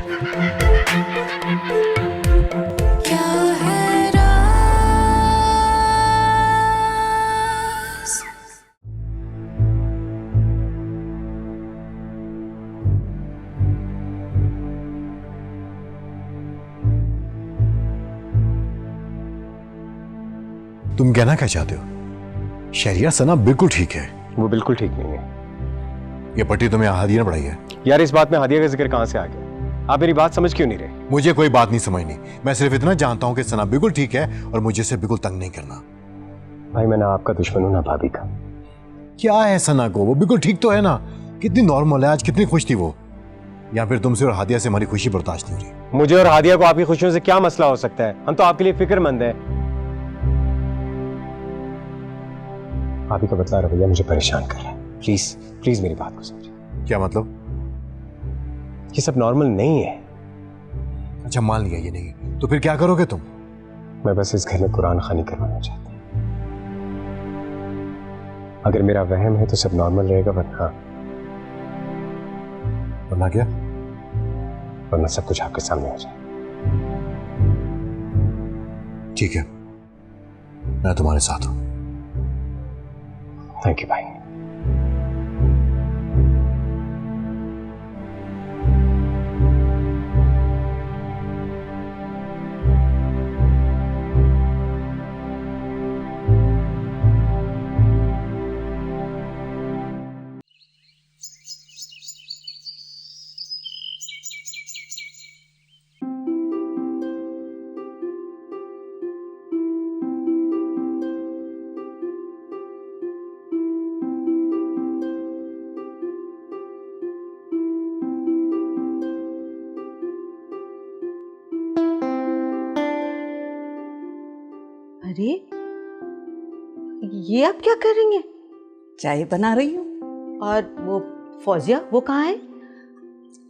क्या है राज? तुम कहना क्या चाहते हो? शहरियार सना बिल्कुल ठीक है। वो बिल्कुल ठीक नहीं है। ये पट्टी तुम्हें हादिया ने पढ़ाई है। यार इस बात में हादिया का जिक्र कहां से आ गया? आप मेरी बात समझ क्यों नहीं रहे? मुझे कोई बात नहीं समझनी। मैं सिर्फ इतना जानता हूं कि सना बिल्कुल ठीक है और मुझे इसे बिल्कुल तंग नहीं करना। भाई मैं ना आपका दुश्मन हूं ना भाभी का। क्या है सना को? वो बिल्कुल ठीक तो है ना। कितनी नॉर्मल है, आज कितनी खुश थी वो। या फिर तुमसे और हादिया से हमारी खुशी बर्दाश्त नहीं हो रही? मुझे और हादिया को आपकी खुशियों से क्या मसला हो सकता है? हम तो आपके लिए फिक्रमंद हैं। भाभी का बदला रवैया मुझे परेशान कर रहा है। प्लीज प्लीज मेरी बात को समझिए। क्या मतलब? ये सब नॉर्मल नहीं है। अच्छा मान लिया ये नहीं, तो फिर क्या करोगे तुम? मैं बस इस घर में कुरान खानी करवाना चाहता हूं। अगर मेरा वहम है तो सब नॉर्मल रहेगा, वरना क्या? वरना सब कुछ आपके सामने आ जाए। ठीक है, मैं तुम्हारे साथ हूं। थैंक यू भाई। अरे ये आप क्या कर रही हैं? चाय बना रही हूँ। और वो फौजिया वो कहाँ है?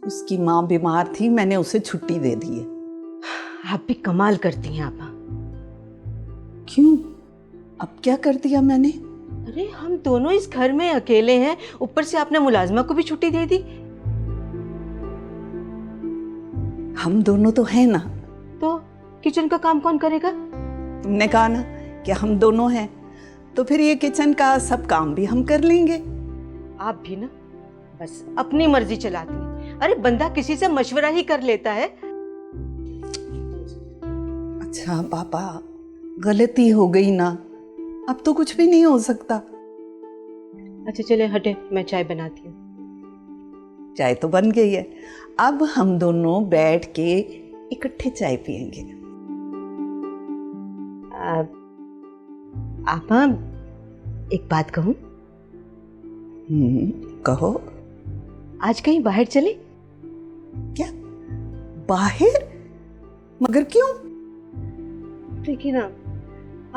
उसकी माँ बीमार थी, मैंने उसे छुट्टी दे दी है। आप भी कमाल करती हैं आपा। क्यों? अब क्या कर दिया मैंने? अरे हम दोनों इस घर में अकेले हैं, ऊपर से आपने मुलाजिमा को भी छुट्टी दे दी। हम दोनों तो हैं ना। तो किचन का काम कौन करेगा? तुमने कहा ना कि हम दोनों हैं, तो फिर ये किचन का सब काम भी हम कर लेंगे। आप भी ना बस अपनी मर्जी चलाती हैं। अरे बंदा किसी से मशवरा ही कर लेता है। अच्छा पापा, गलती हो गई ना, अब तो कुछ भी नहीं हो सकता। अच्छा चले हटे, मैं चाय बनाती हूँ। चाय तो बन गई है, अब हम दोनों बैठ के इकट्ठे चाय पियेंगे। आपा एक बात कहूँ? कहो। आज कहीं बाहर चले? क्या बाहर? मगर क्यों? देखिए ना,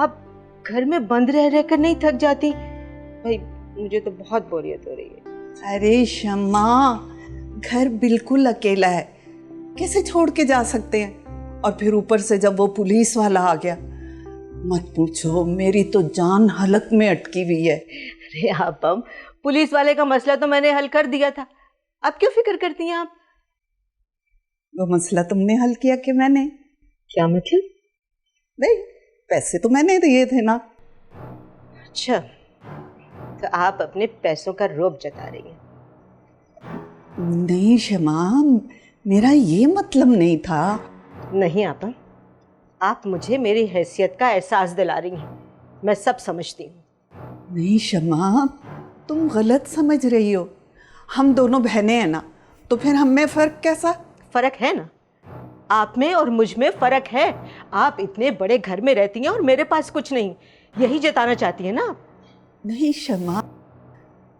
आप घर में बंद रह रहकर नहीं थक जाती? भाई मुझे तो बहुत बोरियत हो रही है। अरे शम्मा, घर बिल्कुल अकेला है, कैसे छोड़ के जा सकते हैं? और फिर ऊपर से जब वो पुलिस वाला आ गया, मत पूछो, मेरी तो जान हलक में अटकी हुई है। अरे आपम, पुलिस वाले का मसला तो मैंने हल कर दिया था, अब क्यों फिक्र करती हैं आप? वो मसला तुमने हल किया कि मैंने? क्या मतलब? नहीं, पैसे तो मैंने दिए थे ना। अच्छा, तो आप अपने पैसों का रौब जता रही हैं। नहीं शमा, मेरा ये मतलब नहीं था। नहीं आपम, आप मुझे मेरी हैसियत का एहसास दिला रही हैं, मैं सब समझती हूँ। नहीं शमा, तुम गलत समझ रही हो। हम दोनों बहनें हैं ना, तो फिर हम में फर्क कैसा? फर्क है ना, आप में और मुझ में फर्क है। आप इतने बड़े घर में रहती हैं और मेरे पास कुछ नहीं, यही जताना चाहती हैं ना आप? नहीं शमा,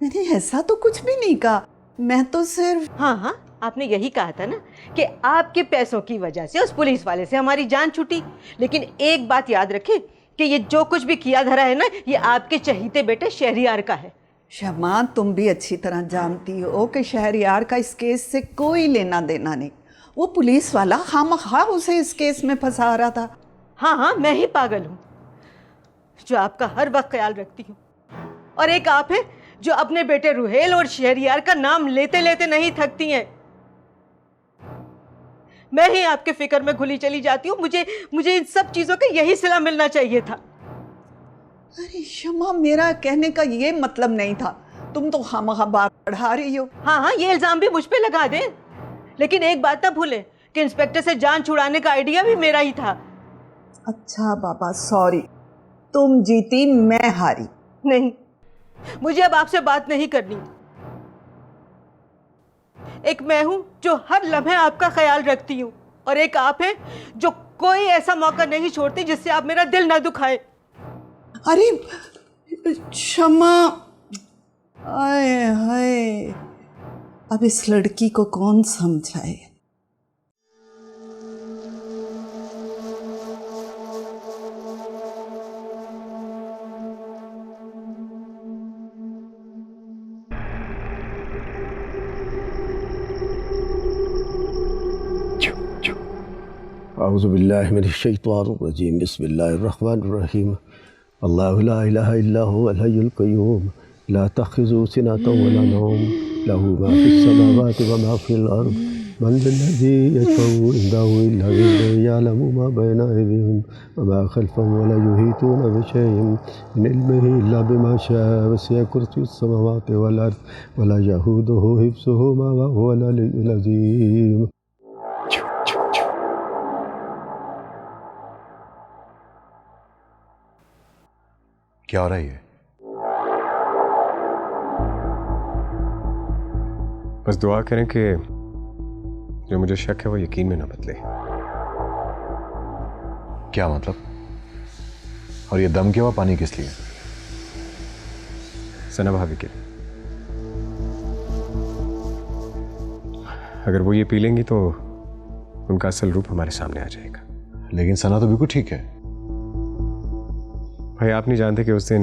मैंने ऐसा तो कुछ भी नहीं कहा, मैं तो सिर्फ। हाँ हाँ, आपने यही कहा था ना कि आपके पैसों की वजह से उस पुलिस वाले से हमारी जान छूटी। लेकिन एक बात याद रखें कि ये जो कुछ भी किया धरा है ना, ये आपके चहीते बेटे शहरियार का है। शमा, तुम भी अच्छी तरह जानती हो कि शहरियार का इस केस से कोई लेना देना नहीं। वो पुलिस वाला खामखा उसे इस केस में फंसा रहा था। हाँ हाँ, मैं ही पागल हूँ जो आपका हर वक्त ख्याल रखती हूँ, और एक आप है जो अपने बेटे रुहेल और शहरियार का नाम लेते लेते नहीं थकती हैं। मैं ही आपके फिक्र में घुली चली जाती हूँ। मुझे मुझे इन सब चीज़ों का यही सिला मिलना चाहिए था। अरे शमा, मेरा कहने का ये मतलब नहीं था। तुम तो खामखा बात बढ़ा रही हो। हाँ हाँ, ये इल्ज़ाम भी मुझ पे लगा दें, लेकिन एक बात ना भूलें कि इंस्पेक्टर से जान छुड़ाने का आइडिया भी मेरा ही था। अच्छा बाबा, सॉरी, तुम जीती मैं हारी। नहीं, मुझे अब आपसे बात नहीं करनी। एक मैं हूं जो हर लम्हे आपका ख्याल रखती हूं, और एक आप हैं जो कोई ऐसा मौका नहीं छोड़ती जिससे आप मेरा दिल ना दुखाए। अरे क्षमा, आए हाय, अब इस लड़की को कौन समझाए। औज़ुबिल्लाहिमिनश्शैतानिर्रजीम बिस्मिल्लाहिर्रहमानिर्रहीम अल्लाहु ला इलाहा इल्ला हुवल हय्युल क़य्यूम ला तख़िज़ुहु सिनतुन वला नौम लहू मा फ़िस समावाति व मा फ़िल अर्ज़ मन ज़ल्लज़ी यशफ़अु इंदहु इल्ला बिइज़्निहि यअलमु मा बैना अयदीहिम व मा ख़ल्फ़हुम व ला युहीतूना बिशैइन मिन इल्मिहि इल्ला बिमा शाअ वसिअ कुर्सियुस समावाति वल अर्ज़ व ला यऊदुहु हिफ़्ज़ुहुमा व हुवल अलिय्युल अज़ीम। क्या हो रहा है ये? बस दुआ करें कि जो मुझे शक है वो यकीन में ना बदले। क्या मतलब? और ये दम किया हुआ पानी किस लिए? सना भाभी के लिए। अगर वो ये पी लेंगी तो उनका असल रूप हमारे सामने आ जाएगा। लेकिन सना तो बिल्कुल ठीक है। भाई आप नहीं जानते कि उस दिन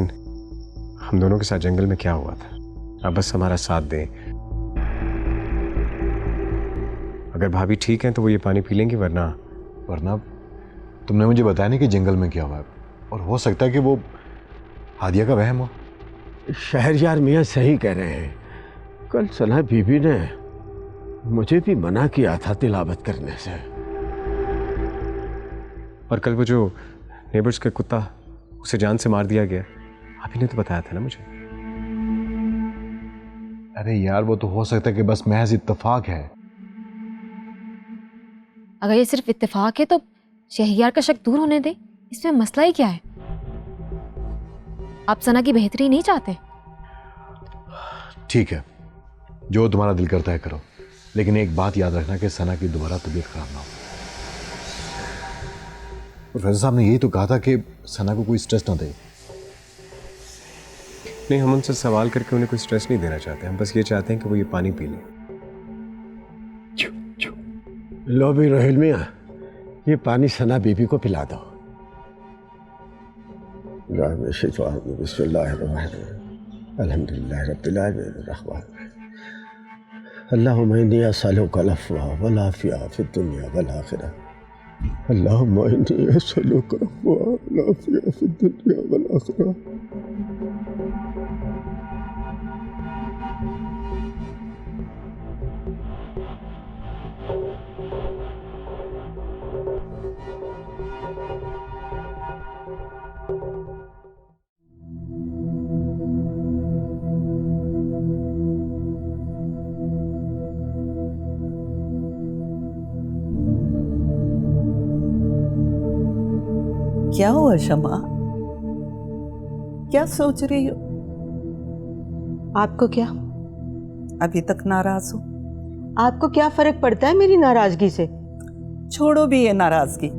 हम दोनों के साथ जंगल में क्या हुआ था। आप बस हमारा साथ दें। अगर भाभी ठीक हैं तो वो ये पानी पी लेंगी, वरना तुमने मुझे बताया नहीं कि जंगल में क्या हुआ है, और हो सकता है कि वो हादिया का वहम हो। शहरयार मियाँ सही कह रहे हैं। कल सना बीबी ने मुझे भी मना किया था तिलावत करने से। और कल वो जो नेबर्स का कुत्ता, उसे जान से मार दिया गया, आप ही ने तो बताया था ना मुझे। अरे यार, वो तो हो सकता है कि बस महज इत्तेफाक है। अगर ये सिर्फ इत्तेफाक है तो शहरयार का शक दूर होने दे। इसमें मसला ही क्या है? आप सना की बेहतरी नहीं चाहते? ठीक है, जो तुम्हारा दिल करता है करो, लेकिन एक बात याद रखना कि सना की दोबारा तबीयत खराब ना हो। प्रोफेसर साहब ने यही तो कहा था कि सना को कोई स्ट्रेस ना दे। नहीं, हम उनसे सवाल करके उन्हें कोई स्ट्रेस नहीं देना चाहते। हम बस ये चाहते हैं कि वो ये पानी पी लें। लो भी रोहिल मियाँ, ये पानी सना बीबी को पिला दो। अल्हम्दुलिल्लाह रब्बिल आलमीन अल्लाहुम्मा इन्नी अस्अलुका अल-अफ़्वा वल आफ़िया फ़िद दुनिया वल आख़िरह। अल्लाहुम्मा इन्नी अस्अलुका अल-अफ़्वा वल आफ़िया फ़िद दुनिया वल आख़िरह। क्या हुआ शमा? क्या सोच रही हो? आपको क्या? अभी तक नाराज हो? आपको क्या फर्क पड़ता है मेरी नाराजगी से? छोड़ो भी ये नाराजगी।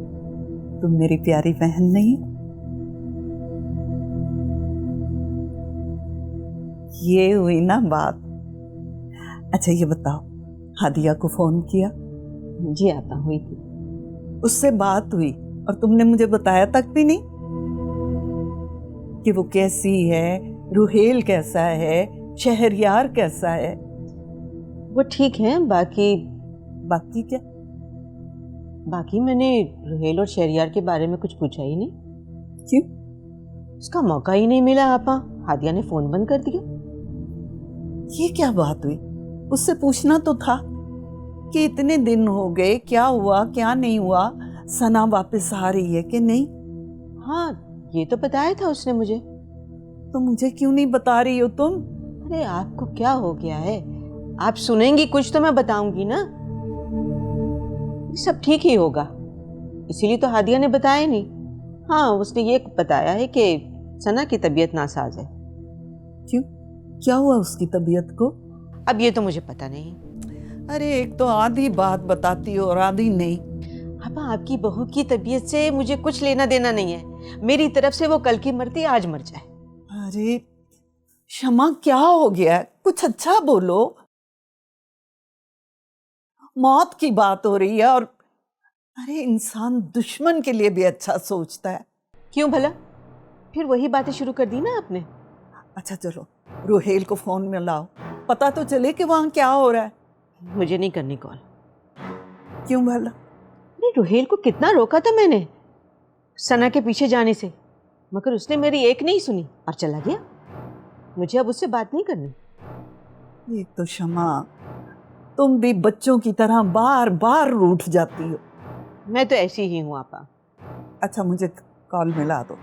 तुम मेरी प्यारी बहन नहीं हो? ये हुई ना बात। अच्छा ये बताओ, हादिया को फोन किया? जी आपा, हुई थी। उससे बात हुई और तुमने मुझे बताया तक भी नहीं कि वो कैसी है, रुहेल कैसा है, शहरयार कैसा है। वो ठीक है, बाकी क्या? बाकी मैंने रुहेल और शहरयार के बारे में कुछ पूछा ही नहीं। क्यों? उसका मौका ही नहीं मिला आपा। हादिया ने फोन बंद कर दिया। ये क्या बात हुई? उससे पूछना तो था। कि इतने दिन हो गए, क्या हुआ क्या नहीं हुआ, सना वापस आ रही है कि नहीं। हाँ, ये तो बताया था उसने मुझे। तो मुझे क्यों नहीं बता रही हो तुम? अरे आपको क्या हो गया है? आप सुनेंगी कुछ तो मैं बताऊंगी ना। सब ठीक ही होगा, इसीलिए तो हादिया ने बताया नहीं। हाँ, उसने ये बताया है कि सना की तबीयत नासाज है। क्यों, क्या हुआ उसकी तबीयत को? अब ये तो मुझे पता नहीं। अरे एक तो आधी बात बताती हो और आधी नहीं। अब आपकी बहू की तबीयत से मुझे कुछ लेना देना नहीं है। मेरी तरफ से वो कल की मरती आज मर जाए। अरे शमा, क्या हो गया है? कुछ अच्छा बोलो। मौत की बात हो रही है और अरे इंसान दुश्मन के लिए भी अच्छा सोचता है। क्यों भला? फिर वही बातें शुरू कर दी ना आपने। अच्छा चलो, रुहेल को फोन में लाओ, पता तो चले कि वहां क्या हो रहा है। मुझे नहीं करनी कॉल। क्यों भला? अरे रुहेल को कितना रोका था मैंने सना के पीछे जाने से, मगर उसने मेरी एक नहीं सुनी और चला गया। मुझे अब उससे बात नहीं करनी। एक तो शमा, तुम भी बच्चों की तरह बार बार रूठ जाती हो। मैं तो ऐसी ही हूँ आपा। अच्छा मुझे कॉल मिला दो।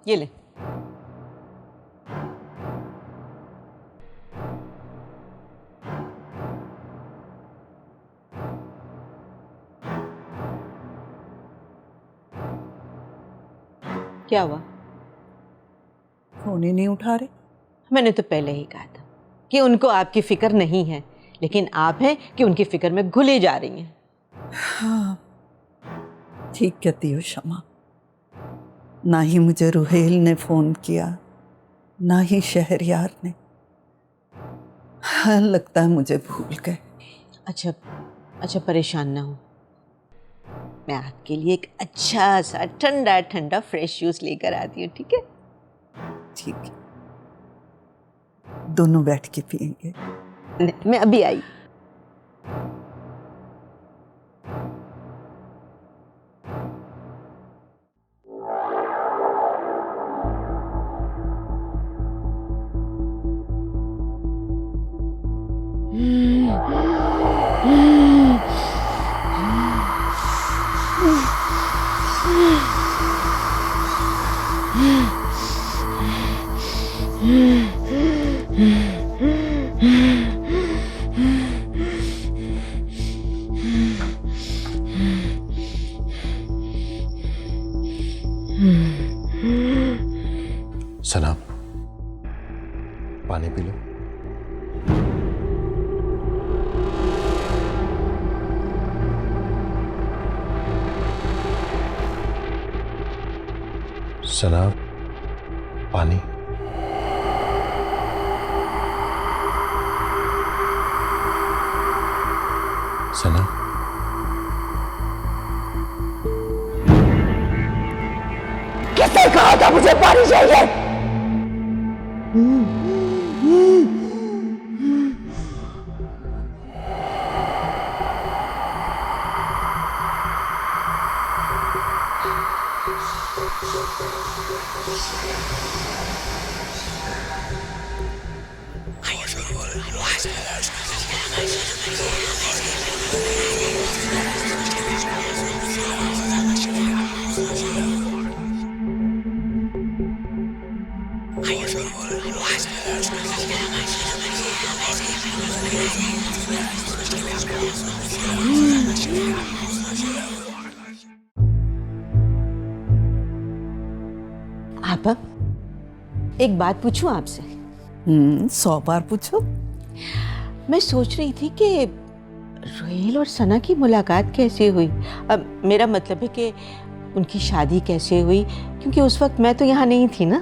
ये ले। क्या हुआ? फोन ही नहीं उठा रहे। मैंने तो पहले ही कहा था कि उनको आपकी फिक्र नहीं है, लेकिन आप हैं कि उनकी फिक्र में घुली जा रही हैं। हाँ, ठीक कहती हो शमा। ना ही मुझे रुहेल ने फोन किया, ना ही शहरयार ने। हाँ, लगता है मुझे भूल गए। अच्छा परेशान ना हो, मैं आपके लिए एक अच्छा सा ठंडा ठंडा फ्रेश जूस लेकर आती हूँ, ठीक है? ठीक है, दोनों बैठ के पियेंगे। मैं अभी आई। सना, पानी पी लो। सना, पानी। सना, किसने कहा था मुझे पानी चाहिए? आप एक बात पूछूं आपसे? 100 बार पूछो। मैं सोच रही थी कि रुहेल और सना की मुलाकात कैसे हुई। अब मेरा मतलब है कि उनकी शादी कैसे हुई, क्योंकि उस वक्त मैं तो यहाँ नहीं थी ना।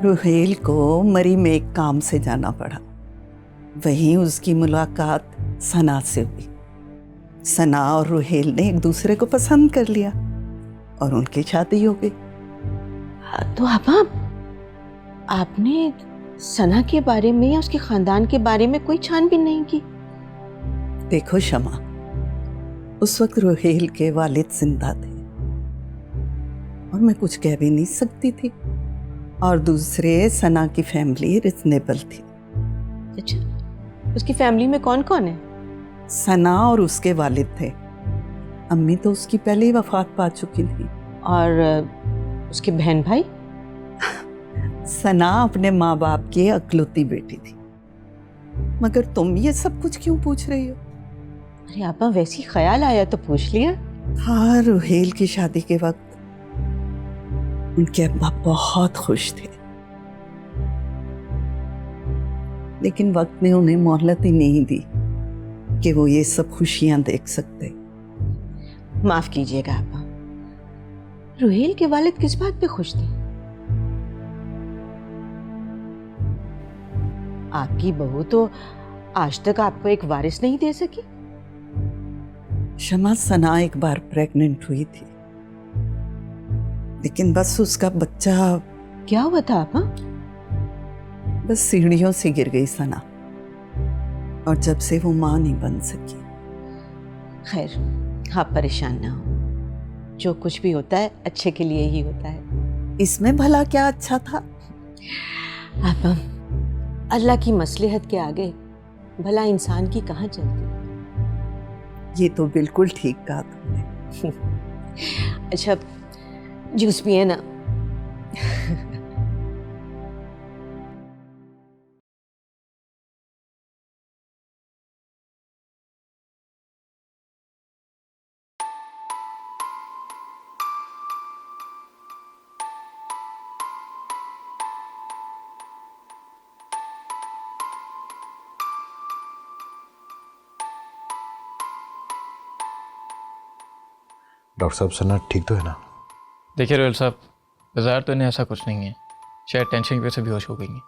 रुहेल को मरी में एक काम से जाना पड़ा, वहीं उसकी मुलाकात सना से हुई। सना और रुहेल ने एक दूसरे को पसंद कर लिया और उनकी शादी हो गई। तो आपने सना के बारे में या उसके खानदान के बारे में कोई छानबीन नहीं की? देखो शमा, उस वक्त रुहेल के वालिद जिंदा थे और मैं कुछ कह भी नहीं सकती थी। और दूसरे, सना की फैमिली रिजनेबल थी। अच्छा, उसकी फैमिली में कौन कौन है? सना और उसके वालिद थे। अम्मी तो उसकी पहले ही वफात पा चुकी थी। और उसके बहन भाई? सना अपने माँ बाप की अकलौती बेटी थी। मगर तुम ये सब कुछ क्यों पूछ रही हो? अरे आपा, वैसी ख्याल आया तो पूछ लिया। हाँ, रुहेल की शादी के वक्त उनके अब्बा बहुत खुश थे, लेकिन वक्त ने उन्हें मोहलत ही नहीं दी कि वो ये सब खुशियां देख सकते। माफ कीजिएगा आपा, रुहेल के वालिद किस बात पे खुश थे? आपकी बहू तो आज तक आपको एक वारिस नहीं दे सकी। शमा, सना एक बार प्रेग्नेंट हुई थी, लेकिन बस उसका बच्चा क्या हुआ था आपा? बस सीढ़ियों से गिर गई सना, और जब से वो मां नहीं बन सकी। खैर, आप परेशान ना हो, जो कुछ भी होता है अच्छे के लिए ही होता है। इसमें भला क्या अच्छा था? आपा, अल्लाह की मसलहत के आगे भला इंसान की कहाँ चलती? ये तो बिल्कुल ठीक कहा तुमने। अच्छा, जूस पिए ना। डॉक्टर साहब, सना ठीक तो है ना? देखिए रोयल साहब, बाजार तो इन्हें ऐसा कुछ नहीं है, शायद टेंशन की वजह से बेहोश हो गई हैं।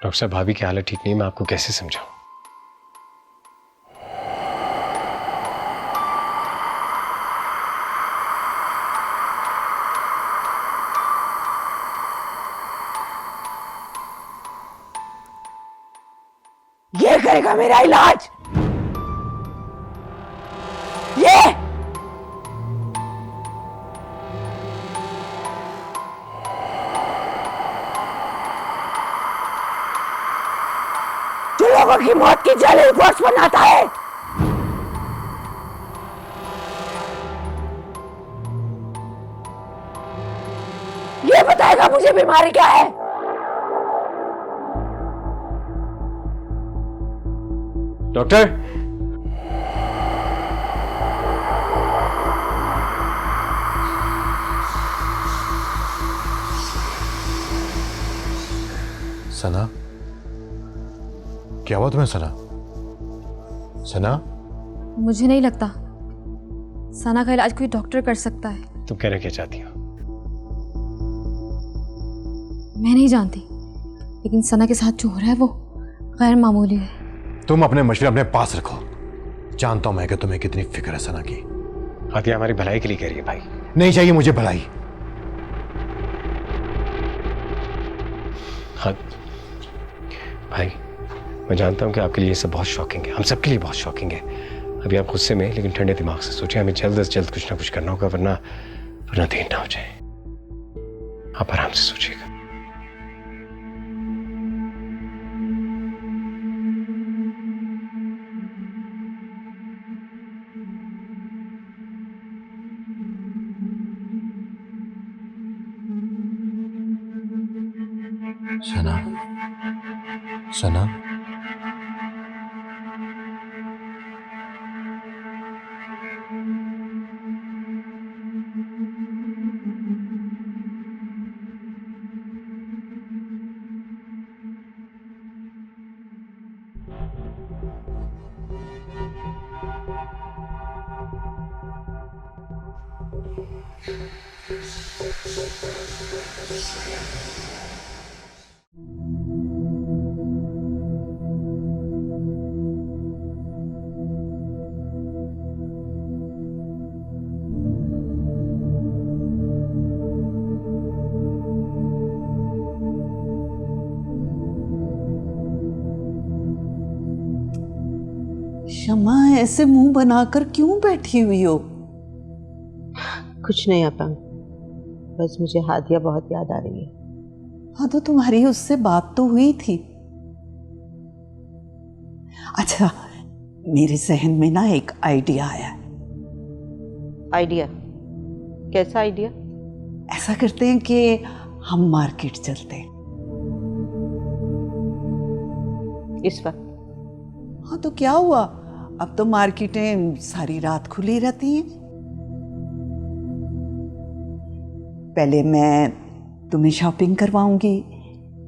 डॉक्टर साहब, भाभी की हालत ठीक नहीं, मैं आपको कैसे समझाऊं? ये करेगा मेरा इलाज। ये जो लोगों की मौत की जाली रिपोर्ट्स बनाता है, ये बताएगा मुझे बीमारी क्या है। डॉक्टर, सना, क्या हुआ तुम्हें सना? सना, मुझे नहीं लगता सना का इलाज कोई डॉक्टर कर सकता है। तुम कहना क्या चाहती हो? मैं नहीं जानती, लेकिन सना के साथ जो हो रहा है वो गैर मामूली है। तुम अपने मशवरे अपने पास रखो। जानता हूं मैं कि तुम्हें कितनी फिक्र है सना की। हादिया हमारी भलाई के लिए कह रही है भाई। नहीं चाहिए मुझे भलाई। हाँ भाई, मैं जानता हूं कि आपके लिए ये सब बहुत शॉकिंग है, हम सबके लिए बहुत शॉकिंग है। अभी आप गुस्से में, लेकिन ठंडे दिमाग से सोचें, हमें जल्द से जल्द कुछ ना कुछ करना होगा, वरना देर ना हो जाए। आप आराम से सोचिएगा। सना, सना, शमा, ऐसे मुंह बनाकर क्यों बैठी हुई हो? कुछ नहीं आपा, बस मुझे हादिया बहुत याद आ रही है। हाँ तो तुम्हारी उससे बात तो हुई थी। अच्छा, मेरे जहन में ना एक आइडिया आया है। आइडिया? कैसा आइडिया? ऐसा करते हैं कि हम मार्केट चलते हैं। इस वक्त? हाँ तो क्या हुआ, अब तो मार्केटें सारी रात खुली रहती हैं। पहले मैं तुम्हें शॉपिंग करवाऊंगी,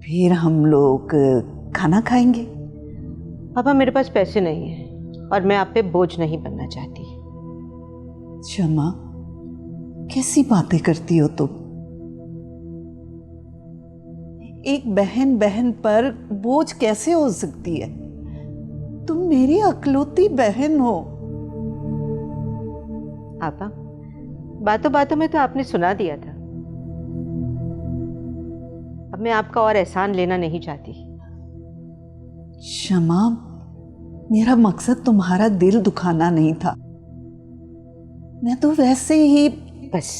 फिर हम लोग खाना खाएंगे। पापा मेरे पास पैसे नहीं हैं और मैं आप पे बोझ नहीं बनना चाहती। शमा, कैसी बातें करती हो तुम? एक बहन बहन पर बोझ कैसे हो सकती है? तुम मेरी अकलौती बहन हो। पापा बातों बातों में तो आपने सुना दिया था। अब मैं आपका और एहसान लेना नहीं चाहती। शमा, मेरा मकसद तुम्हारा दिल दुखाना नहीं था। मैं तो वैसे ही बस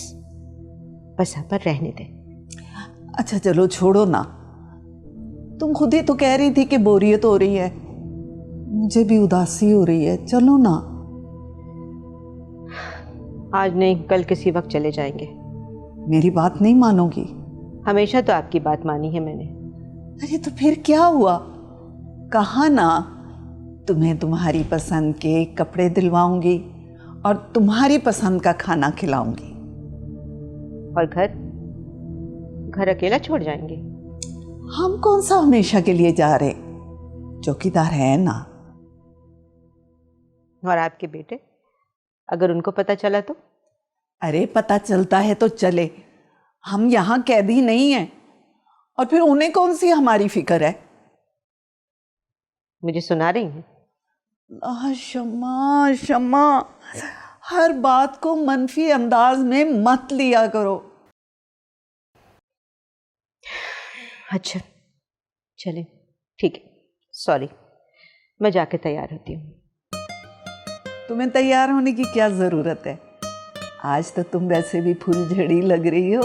बस आप पर रहने दें। अच्छा चलो छोड़ो ना, तुम खुद ही तो कह रही थी कि बोरियत हो रही है, मुझे भी उदासी हो रही है। चलो ना। आज नहीं, कल किसी वक्त चले जाएंगे। मेरी बात नहीं मानोगी? हमेशा तो आपकी बात मानी है मैंने। अरे तो फिर क्या हुआ? कहा ना, तुम्हें तुम्हारी पसंद के कपड़े दिलवाऊंगी और तुम्हारी पसंद का खाना खिलाऊंगी। और घर अकेला छोड़ जाएंगे? हम कौन सा हमेशा के लिए जा रहे, चौकीदार है ना। और आपके बेटे, अगर उनको पता चला तो? अरे पता चलता है तो चले, हम यहाँ कैदी नहीं हैं। और फिर उन्हें कौन सी हमारी फिक्र है? मुझे सुना रही हैं? शमा शमा, हर बात को मनफी अंदाज में मत लिया करो। अच्छा चलें, ठीक है, सॉरी, मैं जाके तैयार होती हूँ। तुम्हें तैयार होने की क्या जरूरत है? आज तो तुम वैसे भी फुलझड़ी लग रही हो।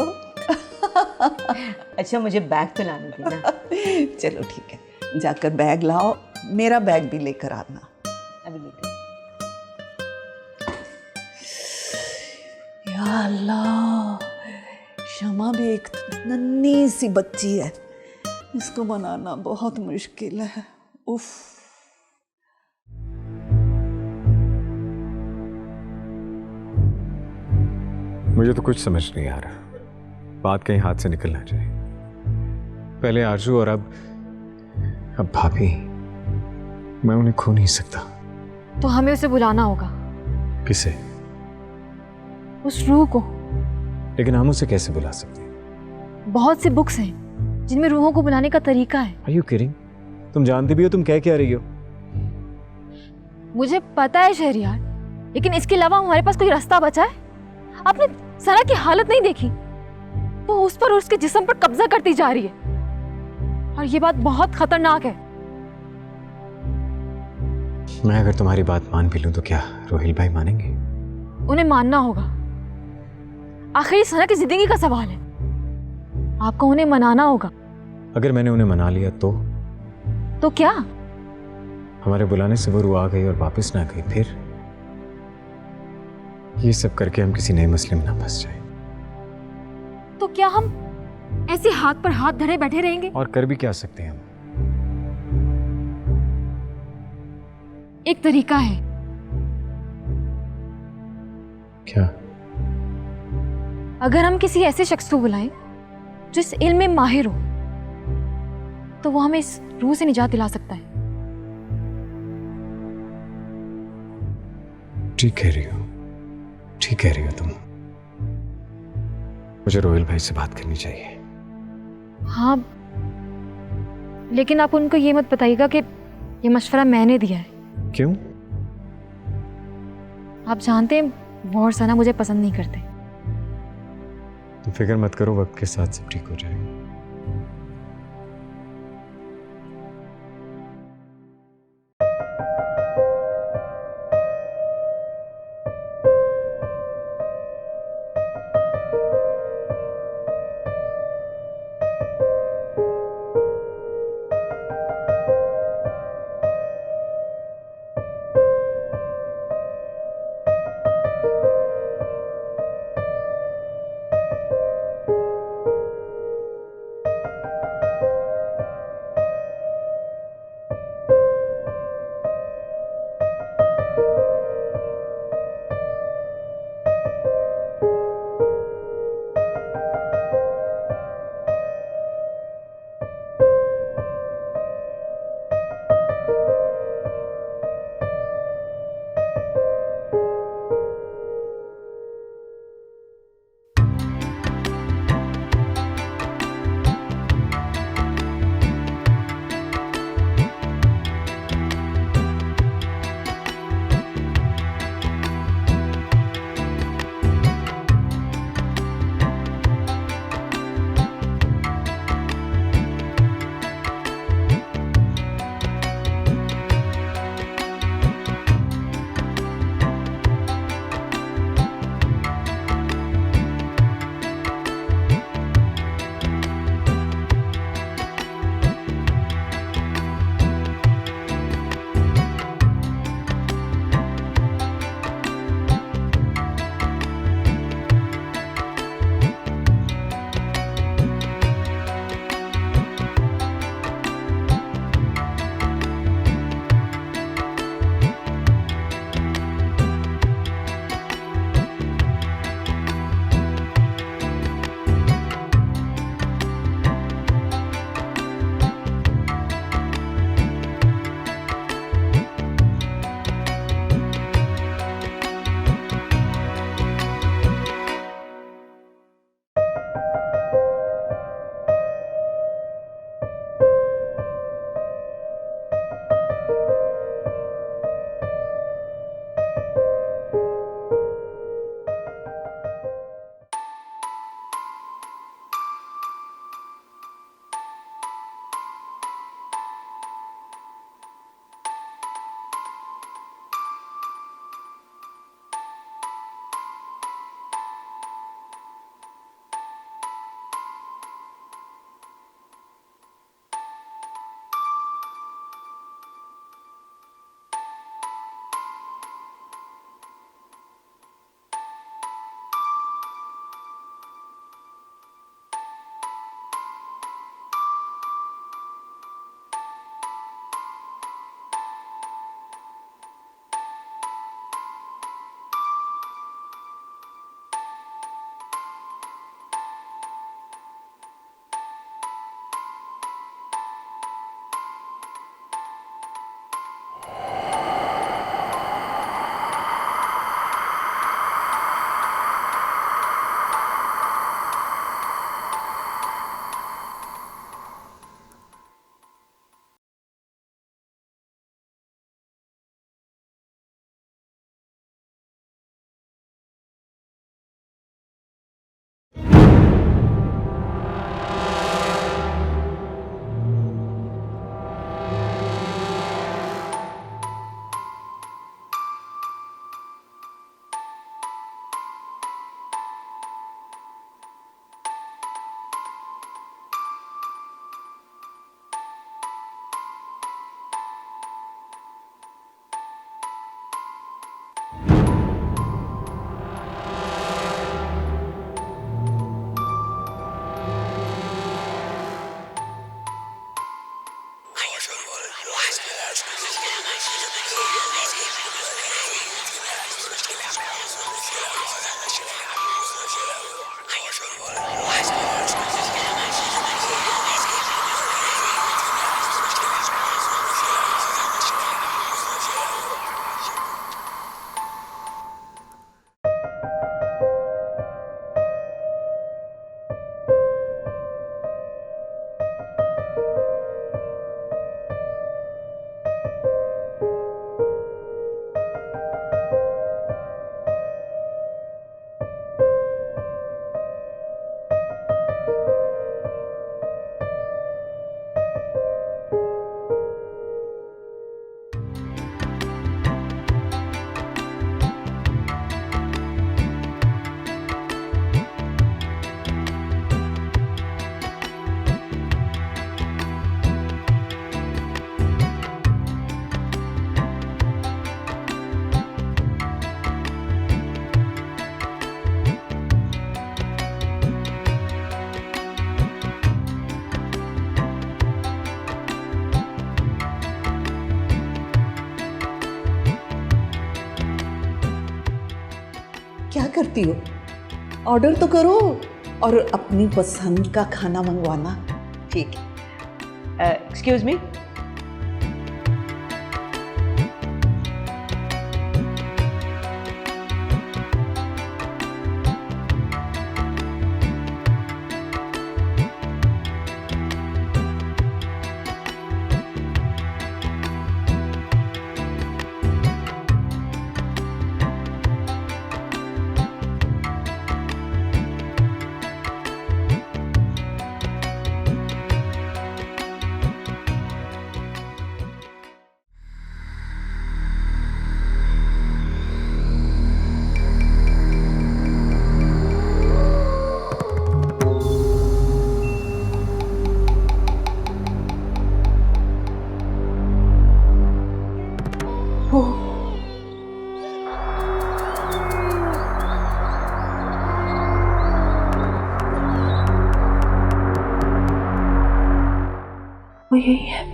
अच्छा मुझे बैग तो लाने देना। चलो ठीक है, जाकर बैग लाओ, मेरा बैग भी लेकर आना। अभी लेकर। या अल्लाह, शमा भी एक नन्ही सी बच्ची है, इसको बनाना बहुत मुश्किल है। उफ। मुझे तो कुछ समझ नहीं आ रहा, बात कहीं हाथ से निकल ना जाए। पहले आरजू और अब भाभी, मैं उन्हें खो नहीं सकता। तो हमें उसे बुलाना होगा। किसे? उस रूह को। लेकिन हम उसे कैसे बुला सकते हैं? बहुत सी बुक्स हैं जिनमें रूहों को बुलाने का तरीका है। Are you kidding? तुम जानती भी हो तुम कह क्या रही हो? मुझे पता है शहरियार, लेकिन इसके अलावा हमारे पास कोई रास्ता बचा है? आपने सना की हालत नहीं देखी? वो उस पर और उसके जिस्म पर कब्जा करती जा रही है, और ये बात बहुत खतरनाक है। मैं अगर तुम्हारी बात मान भी लूं तो क्या रोहिल भाई मानेंगे? उन्हें मानना होगा। आखिर सना की जिंदगी का सवाल है, आपको उन्हें मनाना होगा। अगर मैंने उन्हें मना लिया तो क्या? हमारे बुलाने से वो रूह आ गई और वापस ना गई, फिर ये सब करके हम किसी नए मसले में ना फंस जाए। तो क्या हम ऐसे हाथ पर हाथ धरे बैठे रहेंगे? और कर भी क्या सकते हैं हम? एक तरीका है। क्या? अगर हम किसी ऐसे शख्स को बुलाएं जो इस इल्म में माहिर हो, तो वो हमें इस रूह से निजात दिला सकता है। ठीक कह रही हो, ठीक कह रही हो तुम। मुझे रोहिल भाई से बात करनी चाहिए। हाँ, लेकिन आप उनको ये मत बताइएगा कि ये मशवरा मैंने दिया है। क्यों? आप जानते हैं वो और सना मुझे पसंद नहीं करते। तुम फिक्र मत करो, वक्त के साथ सब ठीक हो जाएगा। क्या करती हो? ऑर्डर तो करो और अपनी पसंद का खाना मंगवाना। ठीक है। Excuse me. वो यही है।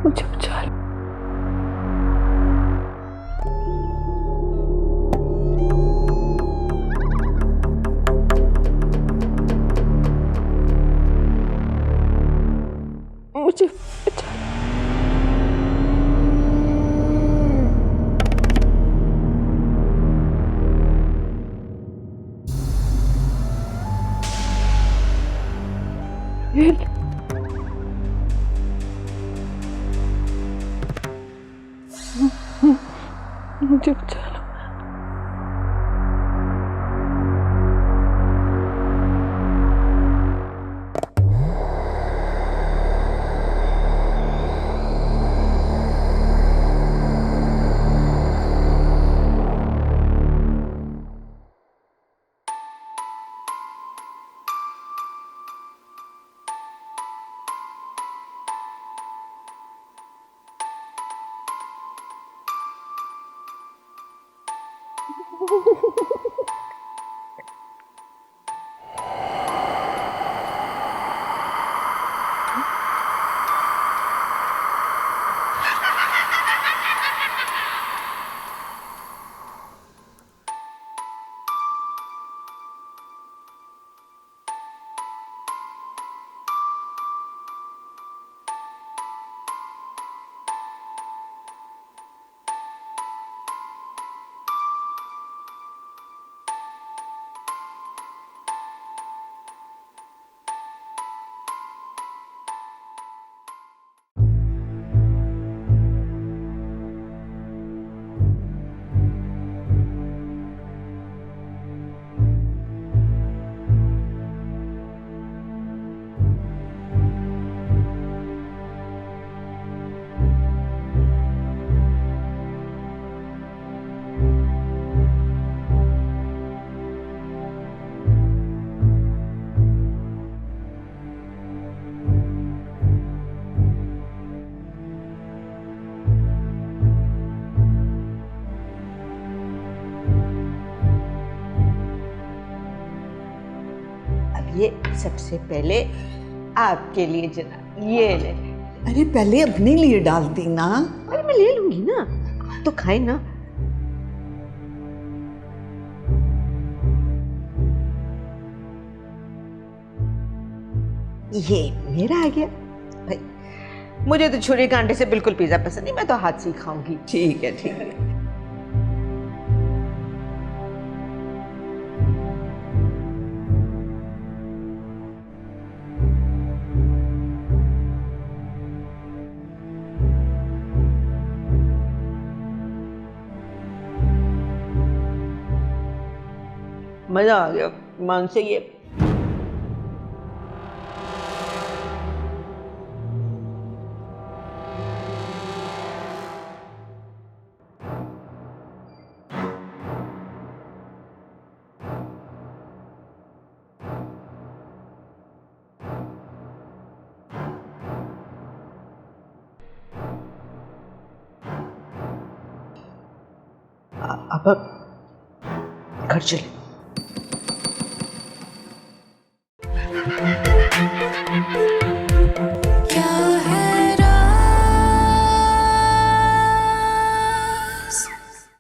मुझे बचा लो। मुझे बचा लो। मुझे बचा लो। सबसे पहले आपके लिए जनाब, ये ले। अरे पहले अपने लिए डालती ना। अरे मैं ले लूंगी ना, तो खाए ना। ये मेरा आ गया भाई। मुझे तो छुरी कांटे से बिल्कुल पिज्जा पसंद नहीं, मैं तो हाथ से ही खाऊंगी। ठीक है ठीक है। मजा आ गया मान से ये। अब घर चले।